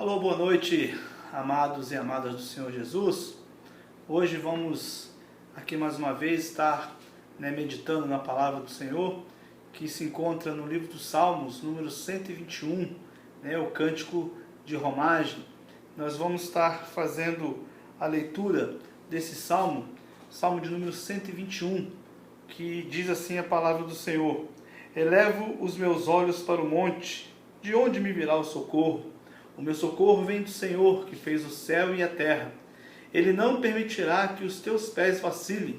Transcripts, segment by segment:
Alô, boa noite, amados e amadas do Senhor Jesus. Hoje vamos aqui mais uma vez estar meditando na palavra do Senhor, que se encontra no livro dos Salmos, número 121, o cântico de romagem. Nós vamos estar fazendo a leitura desse salmo, salmo de número 121, que diz assim a palavra do Senhor: Elevo os meus olhos para o monte, de onde me virá o socorro? O meu socorro vem do Senhor, que fez o céu e a terra. Ele não permitirá que os teus pés vacilem,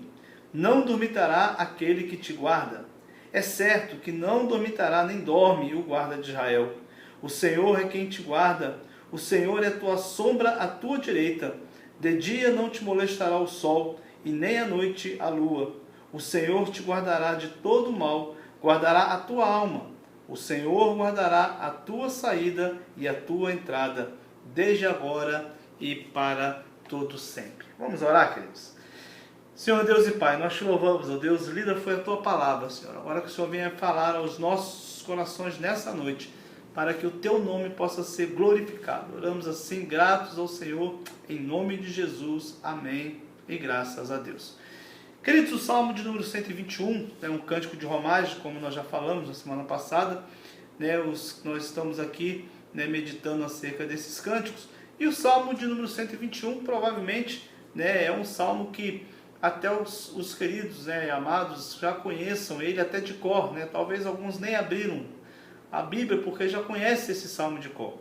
não dormitará aquele que te guarda. É certo que não dormitará nem dorme o guarda de Israel. O Senhor é quem te guarda, o Senhor é a tua sombra à tua direita. De dia não te molestará o sol, e nem à noite a lua. O Senhor te guardará de todo mal, guardará a tua alma. O Senhor guardará a tua saída e a tua entrada, desde agora e para todo sempre. Vamos orar, queridos? Senhor Deus e Pai, nós te louvamos, ó Deus, lida foi a tua palavra, Senhor. Agora que o Senhor venha falar aos nossos corações nessa noite, para que o teu nome possa ser glorificado. Oramos assim, gratos ao Senhor, em nome de Jesus. Amém e graças a Deus. Queridos, o Salmo de número 121 é um cântico de romagem, como nós já falamos na semana passada. Nós estamos aqui meditando acerca desses cânticos. E o Salmo de número 121 provavelmente é um salmo que até os queridos amados já conheçam ele até de cor. Talvez alguns nem abriram a Bíblia porque já conhecem esse salmo de cor.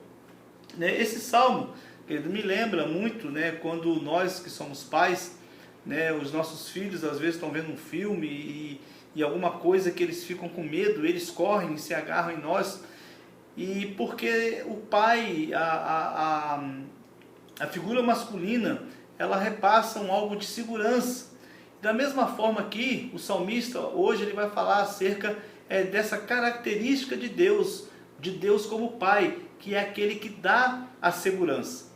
Esse salmo, querido, me lembra muito quando nós que somos pais, os nossos filhos às vezes estão vendo um filme e alguma coisa que eles ficam com medo, eles correm e se agarram em nós, e porque o pai, a figura masculina, ela repassa algo de segurança. Da mesma forma aqui, o salmista hoje ele vai falar acerca dessa característica de Deus como pai, que é aquele que dá a segurança.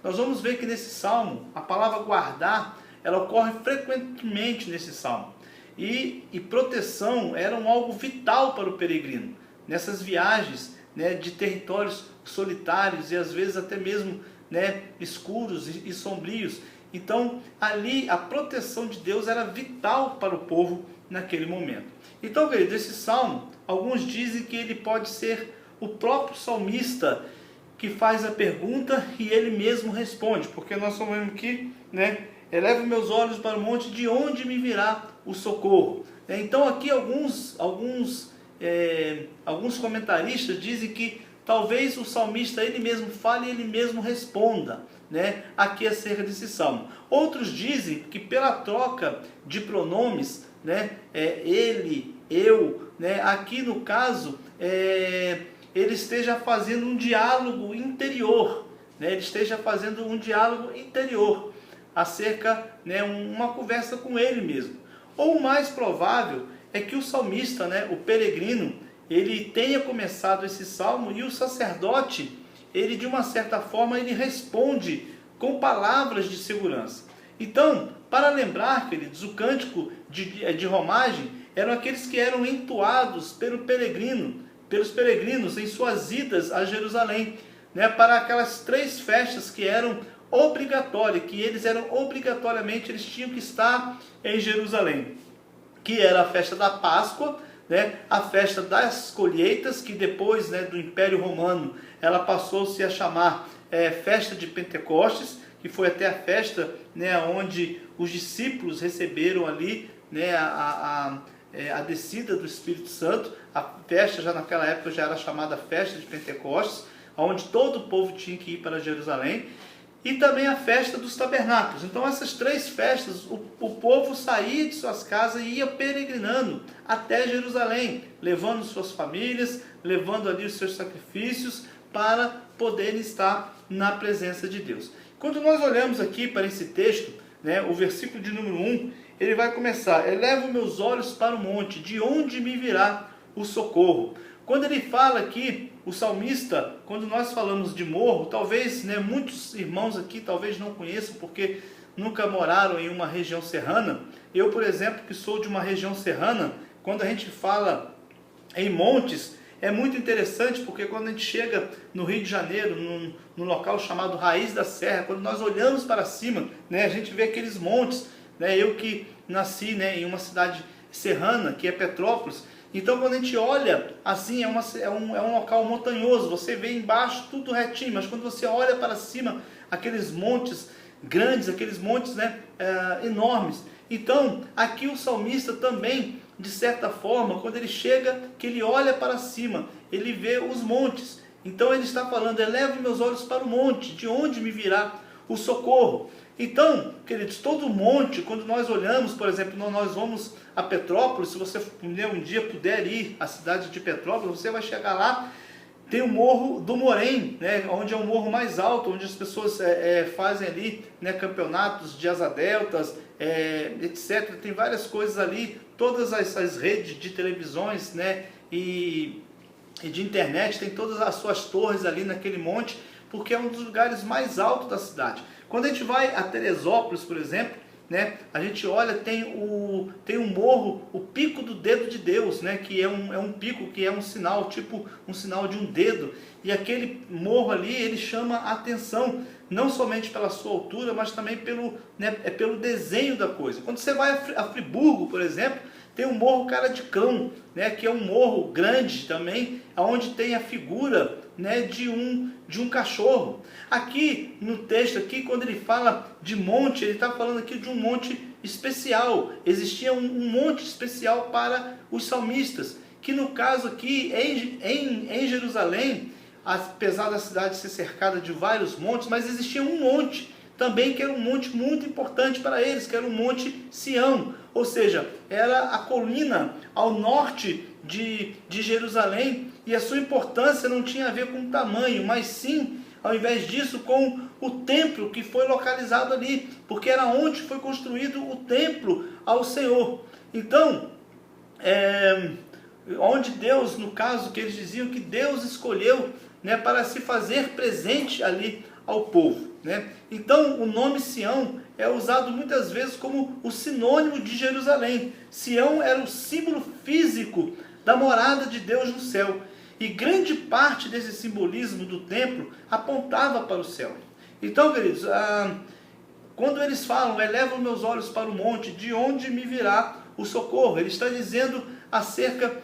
Nós vamos ver que nesse salmo, a palavra guardar, ela ocorre frequentemente nesse salmo. E proteção era algo vital para o peregrino. Nessas viagens de territórios solitários e às vezes até mesmo escuros e sombrios. Então ali a proteção de Deus era vital para o povo naquele momento. Então, querido, esse salmo, alguns dizem que ele pode ser o próprio salmista que faz a pergunta e ele mesmo responde. Porque nós somos aqui, elevo meus olhos para o monte, de onde me virá o socorro? Então aqui alguns comentaristas dizem que talvez o salmista ele mesmo fale e ele mesmo responda aqui acerca desse salmo. Outros dizem que pela troca de pronomes, ele, eu, aqui no caso, ele esteja fazendo um diálogo interior, ele esteja fazendo um diálogo interior acerca, uma conversa com ele mesmo. Ou o mais provável é que o salmista, o peregrino, ele tenha começado esse salmo e o sacerdote, ele de uma certa forma, ele responde com palavras de segurança. Então, para lembrar, queridos, o cântico de romagem eram aqueles que eram entoados pelos peregrinos em suas idas a Jerusalém, para aquelas 3 festas que eram obrigatória, que eles eles tinham que estar em Jerusalém, que era a festa da Páscoa, a festa das colheitas, que depois do Império Romano ela passou-se a chamar festa de Pentecostes, que foi até a festa onde os discípulos receberam ali a descida do Espírito Santo. A festa já naquela época já era chamada festa de Pentecostes, onde todo o povo tinha que ir para Jerusalém. E também a festa dos tabernáculos. Então essas 3 festas, o povo saía de suas casas e ia peregrinando até Jerusalém, levando suas famílias, levando ali os seus sacrifícios para poderem estar na presença de Deus. Quando nós olhamos aqui para esse texto, o versículo de número 1, ele vai começar: elevo meus olhos para o monte, de onde me virá o socorro? Quando ele fala aqui, o salmista, quando nós falamos de morro, talvez muitos irmãos aqui talvez não conheçam, porque nunca moraram em uma região serrana. Eu, por exemplo, que sou de uma região serrana, quando a gente fala em montes, é muito interessante, porque quando a gente chega no Rio de Janeiro, num local chamado Raiz da Serra, quando nós olhamos para cima, né, a gente vê aqueles montes, né, eu que nasci, né, em uma cidade serrana, que é Petrópolis, então quando a gente olha assim, é um local montanhoso, você vê embaixo tudo retinho, mas quando você olha para cima, aqueles montes grandes, aqueles montes, né, enormes. Então aqui o salmista também, de certa forma, quando ele chega, que ele olha para cima, ele vê os montes. Então ele está falando, elevo meus olhos para o monte, de onde me virá o socorro. Então, queridos, todo monte, quando nós olhamos, por exemplo, nós vamos a Petrópolis, se você um dia puder ir à cidade de Petrópolis, você vai chegar lá, tem o Morro do Morém, né, onde é o morro mais alto, onde as pessoas fazem ali, né, campeonatos de asa deltas, etc. Tem várias coisas ali, todas as redes de televisões, né, e de internet, tem todas as suas torres ali naquele monte, porque é um dos lugares mais altos da cidade. Quando a gente vai a Teresópolis, por exemplo, né, a gente olha, tem um morro, o Pico do Dedo de Deus, né, que é um pico, que é um sinal, tipo um sinal de um dedo, e aquele morro ali, ele chama a atenção, não somente pela sua altura, mas também pelo desenho da coisa. Quando você vai a Friburgo, por exemplo, tem o Morro Cara de Cão, né, que é um morro grande também, onde tem a figura, né, de um cachorro. Aqui no texto, aqui, quando ele fala de monte, ele está falando aqui de um monte especial. Existia um monte especial para os salmistas, que no caso aqui, em Jerusalém, apesar da cidade ser cercada de vários montes, mas existia um monte também que era um monte muito importante para eles, que era o Monte Sião, ou seja, era a colina ao norte de Jerusalém, e a sua importância não tinha a ver com o tamanho, mas sim, ao invés disso, com o templo que foi localizado ali, porque era onde foi construído o templo ao Senhor. Então, onde Deus, no caso que eles diziam que Deus escolheu, né, para se fazer presente ali ao povo, né? Então o nome Sião é usado muitas vezes como o sinônimo de Jerusalém. Sião era o símbolo físico da morada de Deus no céu, e grande parte desse simbolismo do templo apontava para o céu. Então, queridos, quando eles falam, elevo meus olhos para o monte, de onde me virá o socorro, ele está dizendo acerca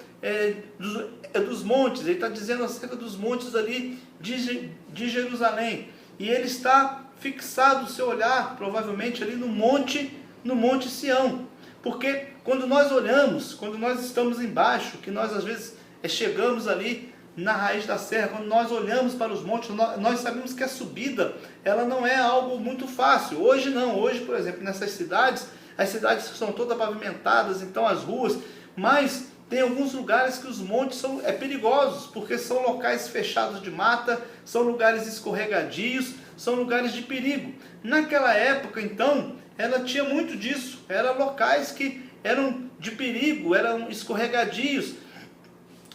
dos montes, ele está dizendo acerca dos montes ali de Jerusalém, e ele está fixado o seu olhar, provavelmente ali no monte Sião, porque quando nós olhamos, quando nós estamos embaixo, que nós às vezes chegamos ali na raiz da serra, quando nós olhamos para os montes, nós sabemos que a subida, ela não é algo muito fácil. Hoje não, hoje, por exemplo, nessas cidades, as cidades são todas pavimentadas, então as ruas, mas tem alguns lugares que os montes são perigosos, porque são locais fechados de mata, são lugares escorregadios, são lugares de perigo. Naquela época, então, ela tinha muito disso, eram locais que eram de perigo, eram escorregadios,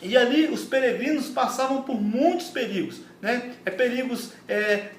e ali os peregrinos passavam por muitos perigos, né? Perigos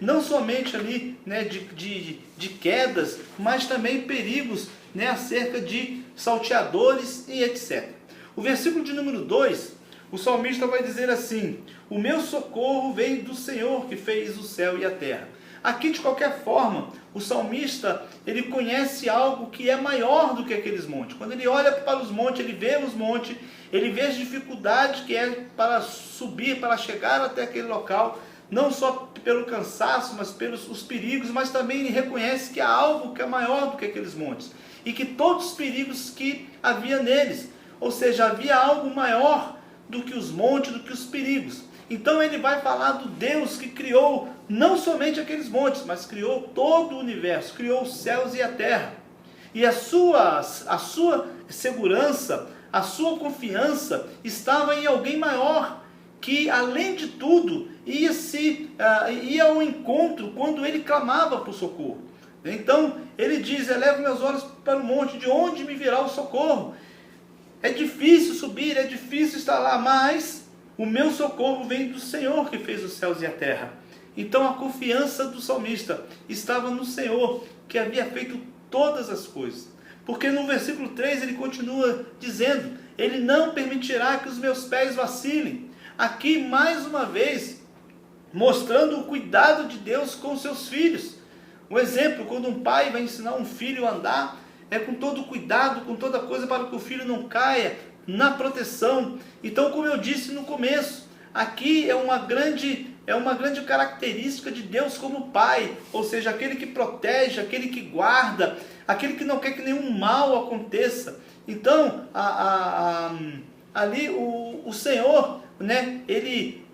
não somente ali, né, de quedas, mas também perigos, né, acerca de salteadores e etc. O versículo de número 2, o salmista vai dizer assim: o meu socorro vem do Senhor que fez o céu e a terra. Aqui, de qualquer forma, o salmista, ele conhece algo que é maior do que aqueles montes. Quando ele olha para os montes, ele vê os montes, ele vê as dificuldades que é para subir, para chegar até aquele local, não só pelo cansaço, mas pelos os perigos, mas também ele reconhece que há algo que é maior do que aqueles montes, e que todos os perigos que havia neles, ou seja, havia algo maior do que os montes, do que os perigos. Então ele vai falar do Deus que criou não somente aqueles montes, mas criou todo o universo, criou os céus e a terra. E a sua segurança, a sua confiança estava em alguém maior, que além de tudo ia ao encontro quando ele clamava por socorro. Então ele diz: elevo meus olhos para o monte, de onde me virá o socorro? É difícil subir, é difícil estar lá, mas o meu socorro vem do Senhor que fez os céus e a terra. Então a confiança do salmista estava no Senhor, que havia feito todas as coisas. Porque no versículo 3 ele continua dizendo: ele não permitirá que os meus pés vacilem. aqui mais uma vez mostrando o cuidado de Deus com seus filhos. Um exemplo, quando um pai vai ensinar um filho a andar, é com todo cuidado, com toda coisa para que o filho não caia, na proteção. Então, como eu disse no começo, aqui é uma grande característica de Deus como Pai, ou seja, aquele que protege, aquele que guarda, aquele que não quer que nenhum mal aconteça. Então, ali o Senhor, né,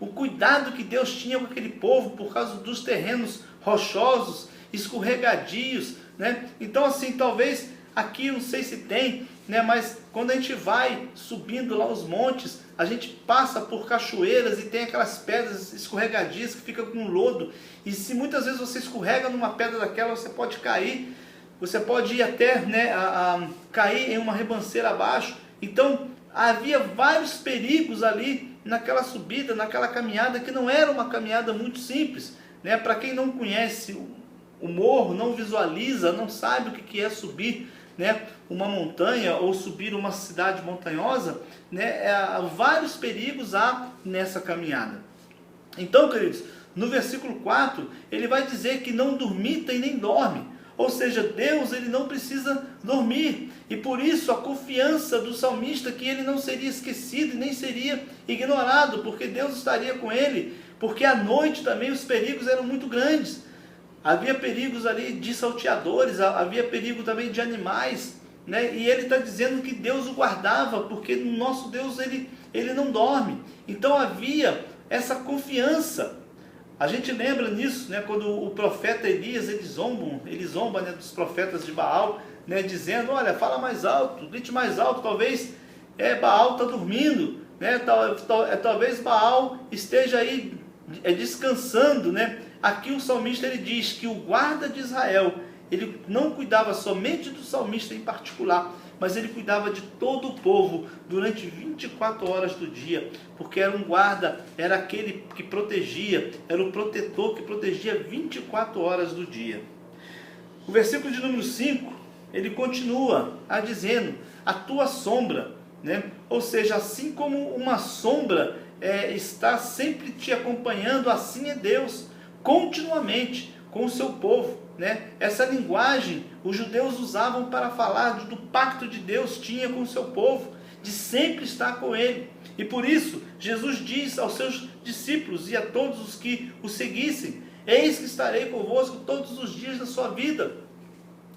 o cuidado que Deus tinha com aquele povo por causa dos terrenos rochosos, escorregadios, né? Então, assim, talvez aqui, não sei se tem, né, mas quando a gente vai subindo lá os montes, a gente passa por cachoeiras e tem aquelas pedras escorregadias que fica com lodo, e se muitas vezes você escorrega numa pedra daquela, você pode cair, você pode ir até, né, cair em uma ribanceira abaixo. Então havia vários perigos ali naquela subida, naquela caminhada, que não era uma caminhada muito simples, né? Para quem não conhece o morro, não visualiza, não sabe o que é subir, né, uma montanha ou subir uma cidade montanhosa, né, vários perigos há nessa caminhada. Então, queridos, no versículo 4, ele vai dizer que não dormita e nem dorme. Ou seja, Deus, ele não precisa dormir. E por isso a confiança do salmista que ele não seria esquecido e nem seria ignorado, porque Deus estaria com ele, porque à noite também os perigos eram muito grandes. Havia perigos ali de salteadores, havia perigo também de animais, né? E ele está dizendo que Deus o guardava, porque o nosso Deus, ele não dorme. Então havia essa confiança. A gente lembra nisso, né, quando o profeta Elias, ele zomba, né, dos profetas de Baal, né, dizendo, olha, fala mais alto, grite mais alto, talvez Baal está dormindo, né, talvez Baal esteja aí descansando, né? Aqui o salmista, ele diz que o guarda de Israel, ele não cuidava somente do salmista em particular, mas ele cuidava de todo o povo durante 24 horas do dia, porque era um guarda, era aquele que protegia, era o protetor que protegia 24 horas do dia. O versículo de número 5, ele continua dizendo, a tua sombra, né? Ou seja, assim como uma sombra está sempre te acompanhando, assim é Deus, continuamente com o seu povo, né? Essa linguagem os judeus usavam para falar do pacto de Deus tinha com o seu povo, de sempre estar com ele. E por isso Jesus diz aos seus discípulos e a todos os que o seguissem, eis que estarei convosco todos os dias da sua vida.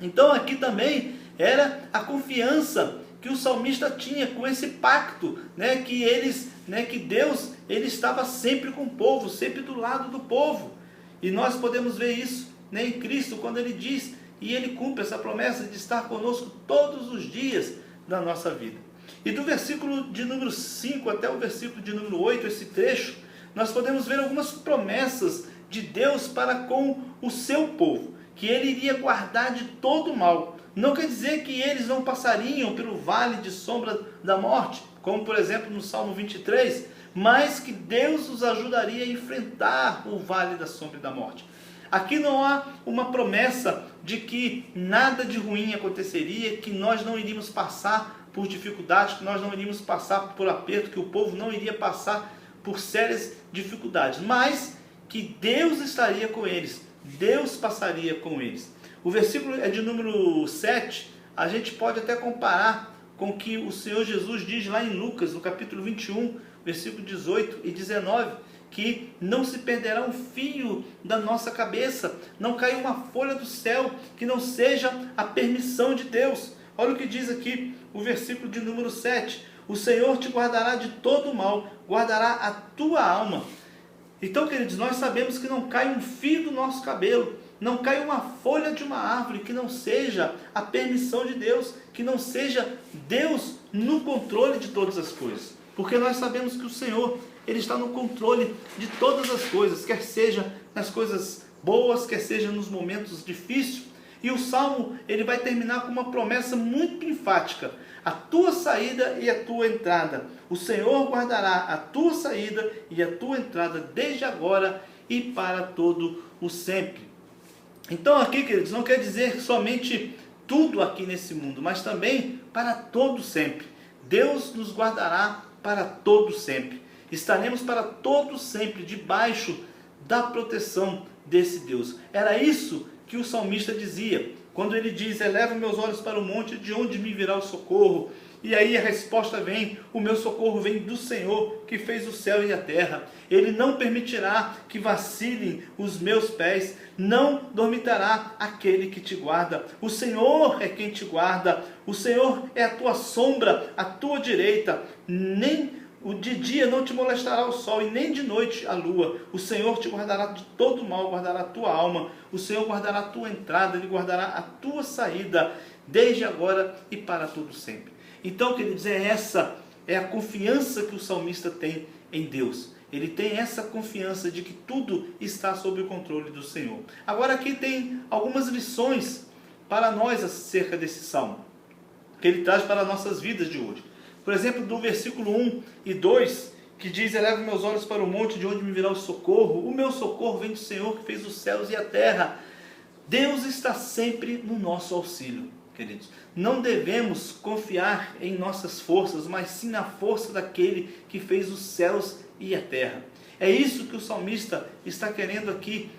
Então aqui também era a confiança que o salmista tinha com esse pacto, né, que Deus, ele estava sempre com o povo, sempre do lado do povo. E nós podemos ver isso, né, em Cristo, quando ele diz, e ele cumpre essa promessa de estar conosco todos os dias da nossa vida. E do versículo de número 5 até o versículo de número 8, esse trecho, nós podemos ver algumas promessas de Deus para com o seu povo, que ele iria guardar de todo o mal. Não quer dizer que eles não passariam pelo vale de sombra da morte, como por exemplo no Salmo 23, mas que Deus os ajudaria a enfrentar o vale da sombra da morte. Aqui não há uma promessa de que nada de ruim aconteceria, que nós não iríamos passar por dificuldades, que nós não iríamos passar por aperto, que o povo não iria passar por sérias dificuldades, mas que Deus estaria com eles, Deus passaria com eles. O versículo é de número 7, a gente pode até comparar com o que o Senhor Jesus diz lá em Lucas, no capítulo 21, versículo 18 e 19, que não se perderá um fio da nossa cabeça, não cai uma folha do céu, que não seja a permissão de Deus. Olha o que diz aqui o versículo de número 7, o Senhor te guardará de todo o mal, guardará a tua alma. Então, queridos, nós sabemos que não cai um fio do nosso cabelo, não cai uma folha de uma árvore que não seja a permissão de Deus, que não seja Deus no controle de todas as coisas. Porque nós sabemos que o Senhor, ele está no controle de todas as coisas, quer seja nas coisas boas, quer seja nos momentos difíceis. E o Salmo, ele vai terminar com uma promessa muito enfática: a tua saída e a tua entrada. O Senhor guardará a tua saída e a tua entrada desde agora e para todo o sempre. Então aqui, queridos, não quer dizer somente tudo aqui nesse mundo, mas também para todo sempre. Deus nos guardará para todo sempre. Estaremos para todo sempre debaixo da proteção desse Deus. Era isso que o salmista dizia, quando ele diz: eleva meus olhos para o monte, de onde me virá o socorro? E aí a resposta vem: o meu socorro vem do Senhor, que fez o céu e a terra. Ele não permitirá que vacilem os meus pés, não dormitará aquele que te guarda. O Senhor é quem te guarda, o Senhor é a tua sombra, a tua direita. Nem de dia não te molestará o sol, e nem de noite a lua. O Senhor te guardará de todo mal, guardará a tua alma. O Senhor guardará a tua entrada, Ele guardará a tua saída, desde agora e para todo sempre. Então, queridos, essa é a confiança que o salmista tem em Deus. Ele tem essa confiança de que tudo está sob o controle do Senhor. Agora aqui tem algumas lições para nós acerca desse salmo, que ele traz para nossas vidas de hoje. Por exemplo, do versículo 1 e 2, que diz: eleva meus olhos para o monte, de onde me virá o socorro. O meu socorro vem do Senhor, que fez os céus e a terra. Deus está sempre no nosso auxílio, queridos. Não devemos confiar em nossas forças, mas sim na força daquele que fez os céus e a terra. É isso que o salmista está querendo aqui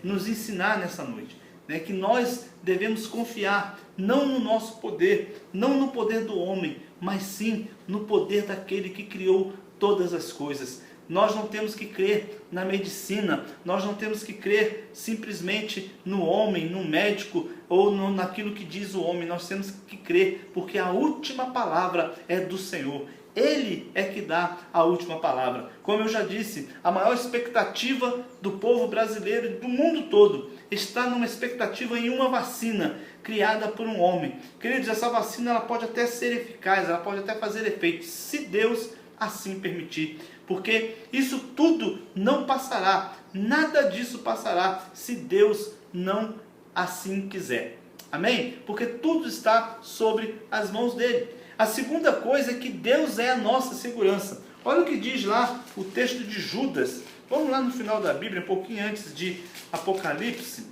nos ensinar nessa noite. Que nós devemos confiar não no nosso poder, não no poder do homem, mas sim no poder daquele que criou todas as coisas. Nós não temos que crer na medicina, nós não temos que crer simplesmente no homem, no médico ou naquilo que diz o homem. Nós temos que crer, porque a última palavra é do Senhor. Ele é que dá a última palavra. Como eu já disse, a maior expectativa do povo brasileiro e do mundo todo está numa expectativa em uma vacina criada por um homem. Queridos, essa vacina ela pode até ser eficaz, ela pode até fazer efeito, se Deus assim permitir. Porque isso tudo não passará, nada disso passará, se Deus não assim quiser. Amém? Porque tudo está sobre as mãos dele. A segunda coisa é que Deus é a nossa segurança. Olha o que diz lá o texto de Judas. Vamos lá no final da Bíblia, um pouquinho antes de Apocalipse.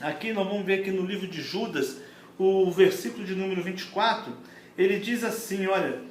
Aqui nós vamos ver aqui no livro de Judas, o versículo de número 24. Ele diz assim, olha,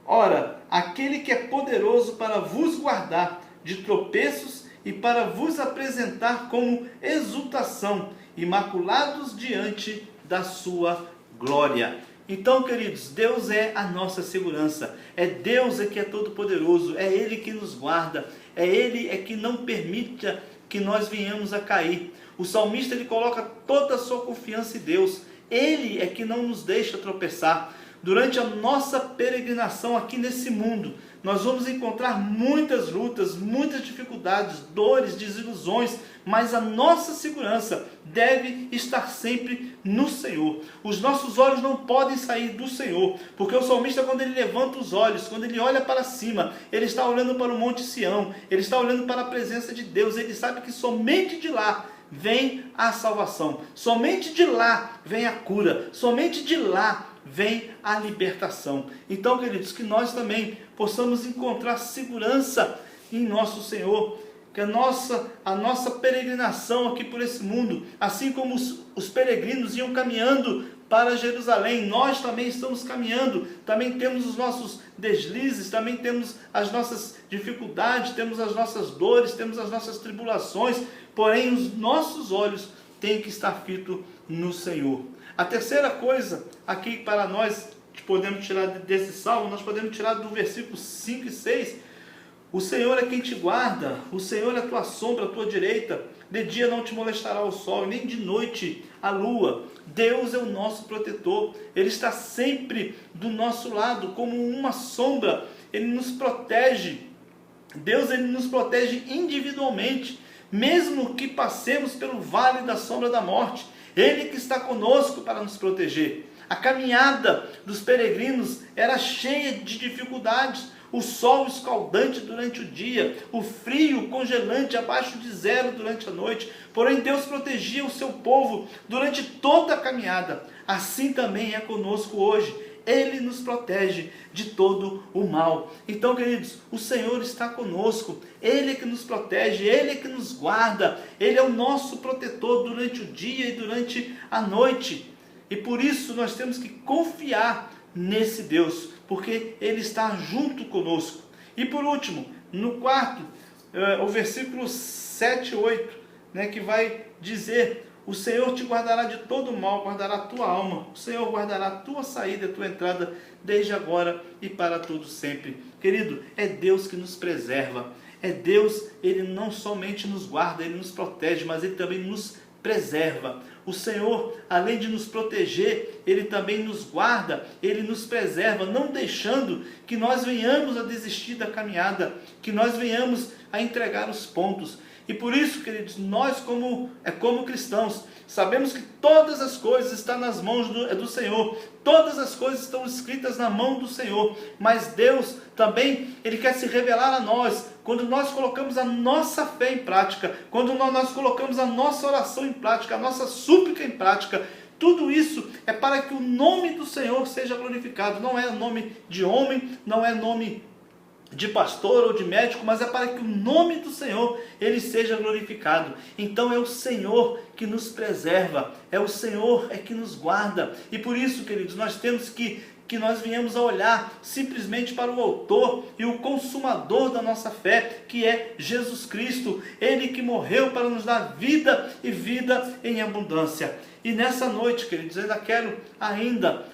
ora, aquele que é poderoso para vos guardar de tropeços e para vos apresentar como exultação, imaculados diante da sua glória. Então, queridos, Deus é a nossa segurança. É Deus que é todo poderoso. É Ele que nos guarda. É Ele que não permite que nós venhamos a cair. O salmista ele coloca toda a sua confiança em Deus. Ele é que não nos deixa tropeçar. Durante a nossa peregrinação aqui nesse mundo, nós vamos encontrar muitas lutas, muitas dificuldades, dores, desilusões, mas a nossa segurança deve estar sempre no Senhor. Os nossos olhos não podem sair do Senhor, porque o salmista, quando ele levanta os olhos, quando ele olha para cima, ele está olhando para o Monte Sião, ele está olhando para a presença de Deus, ele sabe que somente de lá vem a salvação, somente de lá vem a cura, somente de lá vem a libertação. Então, queridos, que nós também possamos encontrar segurança em nosso Senhor, que a nossa peregrinação aqui por esse mundo, assim como os peregrinos iam caminhando para Jerusalém, nós também estamos caminhando, também temos os nossos deslizes, também temos as nossas dificuldades, temos as nossas dores, temos as nossas tribulações, porém os nossos olhos têm que estar fitos no Senhor. A terceira coisa aqui para nós podemos tirar desse salmo, nós podemos tirar do versículo 5 e 6, o Senhor é quem te guarda, o Senhor é a tua sombra, a tua direita, de dia não te molestará o sol, nem de noite a lua. Deus é o nosso protetor, Ele está sempre do nosso lado, como uma sombra, Ele nos protege. Deus ele nos protege individualmente, mesmo que passemos pelo vale da sombra da morte, Ele que está conosco para nos proteger. A caminhada dos peregrinos era cheia de dificuldades, o sol escaldante durante o dia, o frio congelante abaixo de zero durante a noite, porém Deus protegia o seu povo durante toda a caminhada. Assim também é conosco hoje, Ele nos protege de todo o mal. Então, queridos, o Senhor está conosco, Ele é que nos protege, Ele é que nos guarda, Ele é o nosso protetor durante o dia e durante a noite. E por isso nós temos que confiar nesse Deus, porque Ele está junto conosco. E por último, no quarto, o versículo 7 e 8, né, que vai dizer: o Senhor te guardará de todo mal, guardará a tua alma. O Senhor guardará a tua saída e a tua entrada, desde agora e para todo sempre. Querido, é Deus que nos preserva. É Deus, Ele não somente nos guarda, Ele nos protege, mas Ele também nos preserva. O Senhor, além de nos proteger, Ele também nos guarda, Ele nos preserva, não deixando que nós venhamos a desistir da caminhada, que nós venhamos a entregar os pontos. E por isso, queridos, nós como cristãos, sabemos que todas as coisas estão nas mãos do Senhor, todas as coisas estão escritas na mão do Senhor, mas Deus também, Ele quer se revelar a nós, quando nós colocamos a nossa fé em prática, quando nós colocamos a nossa oração em prática, a nossa súplica em prática. Tudo isso é para que o nome do Senhor seja glorificado. Não é nome de homem, não é nome de pastor ou de médico, mas é para que o nome do Senhor, Ele seja glorificado. Então é o Senhor que nos preserva, é o Senhor que nos guarda. E por isso, queridos, nós temos que nós venhamos a olhar simplesmente para o autor e o consumador da nossa fé, que é Jesus Cristo. Ele que morreu para nos dar vida e vida em abundância. E nessa noite, queridos, eu ainda quero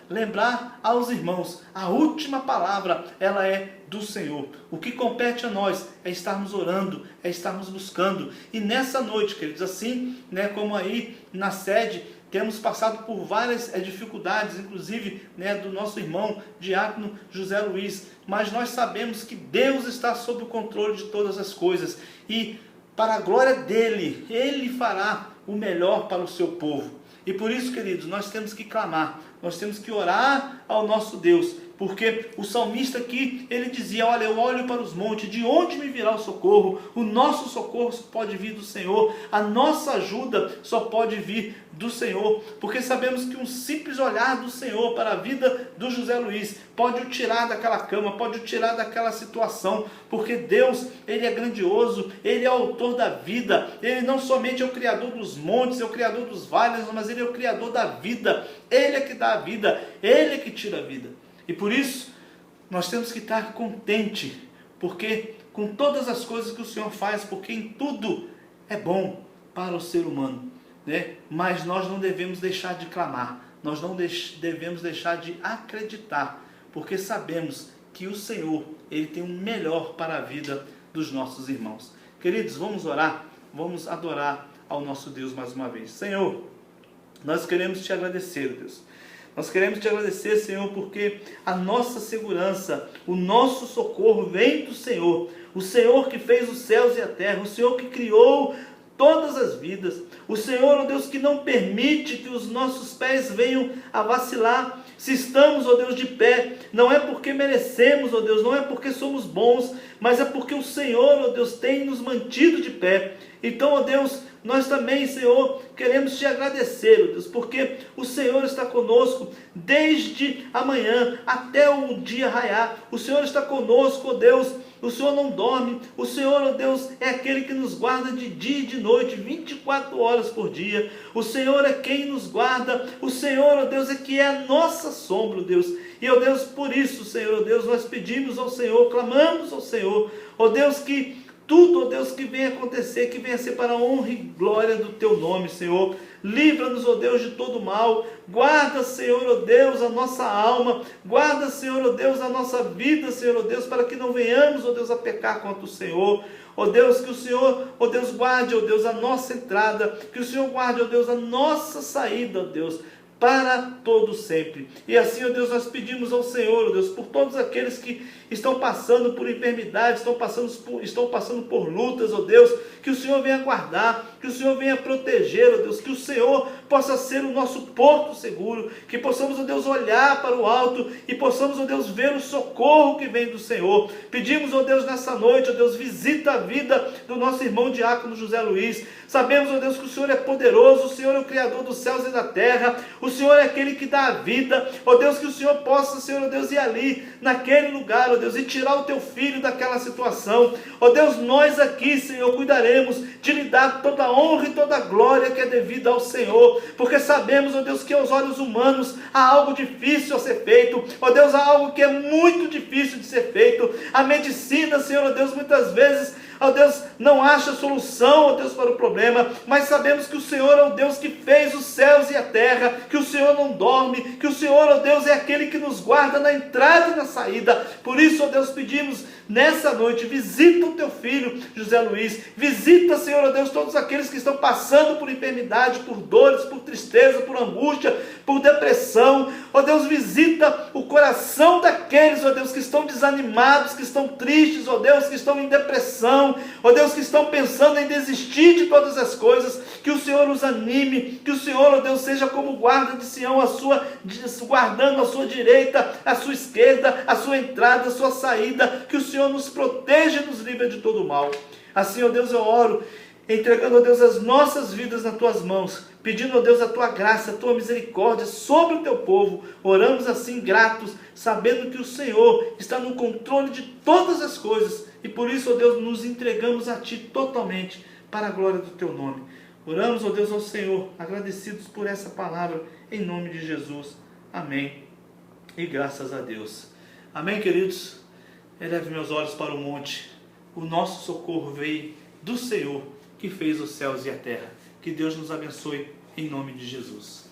lembrar aos irmãos, a última palavra, ela é do Senhor. O que compete a nós é estarmos orando, é estarmos buscando. E nessa noite, queridos, assim, né, como aí na sede, temos passado por várias dificuldades, inclusive, né, do nosso irmão diácono José Luiz, mas nós sabemos que Deus está sob o controle de todas as coisas, e para a glória dele, Ele fará o melhor para o seu povo. E por isso, queridos, nós temos que clamar, nós temos que orar ao nosso Deus, porque o salmista aqui, ele dizia: olha, eu olho para os montes, de onde me virá o socorro? O nosso socorro só pode vir do Senhor, a nossa ajuda só pode vir do Senhor, porque sabemos que um simples olhar do Senhor para a vida do José Luiz pode o tirar daquela cama, pode o tirar daquela situação, porque Deus, Ele é grandioso, Ele é o autor da vida, Ele não somente é o Criador dos montes, é o Criador dos vales, mas Ele é o Criador da vida, Ele é que dá a vida, Ele é que tira a vida. E por isso, nós temos que estar contentes, porque com todas as coisas que o Senhor faz, porque em tudo é bom para o ser humano, né? Mas nós não devemos deixar de clamar, nós não devemos deixar de acreditar, porque sabemos que o Senhor, Ele tem o melhor para a vida dos nossos irmãos. Queridos, vamos orar, vamos adorar ao nosso Deus mais uma vez. Senhor, nós queremos Te agradecer, Deus. Nós queremos Te agradecer, Senhor, porque a nossa segurança, o nosso socorro vem do Senhor. O Senhor que fez os céus e a terra, o Senhor que criou todas as vidas. O Senhor, ó Deus, que não permite que os nossos pés venham a vacilar. Se estamos, ó Deus, de pé, não é porque merecemos, ó Deus, não é porque somos bons, mas é porque o Senhor, ó Deus, tem nos mantido de pé. Então, ó Deus, nós também, Senhor, queremos Te agradecer, ó Deus, porque o Senhor está conosco desde amanhã até o dia raiar. O Senhor está conosco, ó Deus. O Senhor não dorme, o Senhor, ó Deus, é aquele que nos guarda de dia e de noite, 24 horas por dia. O Senhor é quem nos guarda, o Senhor, ó Deus, é que é a nossa sombra, ó Deus. E, ó Deus, por isso, Senhor, ó Deus, nós pedimos ao Senhor, clamamos ao Senhor, ó Deus, que tudo, ó Deus, que venha acontecer, que venha ser para a honra e glória do Teu nome, Senhor. Livra-nos, ó Deus, de todo mal. Guarda, Senhor, ó Deus, a nossa alma. Guarda, Senhor, ó Deus, a nossa vida, Senhor, ó Deus, para que não venhamos, ó Deus, a pecar contra o Senhor. Ó Deus, que o Senhor, ó Deus, guarde, ó Deus, a nossa entrada. Que o Senhor guarde, ó Deus, a nossa saída, ó Deus, para todo sempre. E assim, ó Deus, nós pedimos ao Senhor, ó Deus, por todos aqueles que estão passando por enfermidades, estão passando por lutas, ó Deus, que o Senhor venha guardar, que o Senhor venha proteger, ó Deus, que o Senhor possa ser o nosso porto seguro, que possamos, ó Deus, olhar para o alto e possamos, ó Deus, ver o socorro que vem do Senhor. Pedimos, ó Deus, nessa noite, ó Deus, visita a vida do nosso irmão diácono José Luiz. Sabemos, ó Deus, que o Senhor é poderoso, o Senhor é o Criador dos céus e da terra, o Senhor é aquele que dá a vida, ó Deus, que o Senhor possa, Senhor, ó Deus, ir ali, naquele lugar, ó Deus, e tirar o teu filho daquela situação, ó Deus, nós aqui, Senhor, cuidaremos de lhe dar toda a honra e toda a glória que é devida ao Senhor, porque sabemos, ó Deus, que aos olhos humanos há algo difícil a ser feito, ó Deus, há algo que é muito difícil de ser feito. A medicina, Senhor, ó Deus, muitas vezes, ó Deus, não acha solução, ó Deus, para o problema, mas sabemos que o Senhor é o Deus que fez os céus e a terra, que o Senhor não dorme, que o Senhor, ó Deus, é aquele que nos guarda na entrada e na saída. Por isso, ó Deus, pedimos nessa noite, visita o teu filho José Luiz, visita, Senhor, ó Deus, todos aqueles que estão passando por enfermidade, por dores, por tristeza, por angústia, por depressão, ó Deus, visita o coração daqueles, ó Deus, que estão desanimados, que estão tristes, ó Deus, que estão em depressão, ó Deus, que estão pensando em desistir de todas as coisas, que o Senhor os anime, que o Senhor, ó Deus, seja como guarda de Sião, guardando a sua direita, a sua esquerda, a sua entrada, a sua saída, que o Senhor nos proteja e nos livre de todo o mal. Assim, ó Deus, eu oro, entregando, ó Deus, as nossas vidas nas tuas mãos, pedindo, ó Deus, a tua graça, a tua misericórdia sobre o teu povo. Oramos assim, gratos, sabendo que o Senhor está no controle de todas as coisas, e por isso, ó Deus, nos entregamos a ti totalmente, para a glória do teu nome. Oramos, ó Deus, ao Senhor, agradecidos por essa palavra, em nome de Jesus. Amém. E graças a Deus. Amém, queridos? Eleve meus olhos para o monte. O nosso socorro veio do Senhor, que fez os céus e a terra. Que Deus nos abençoe, em nome de Jesus.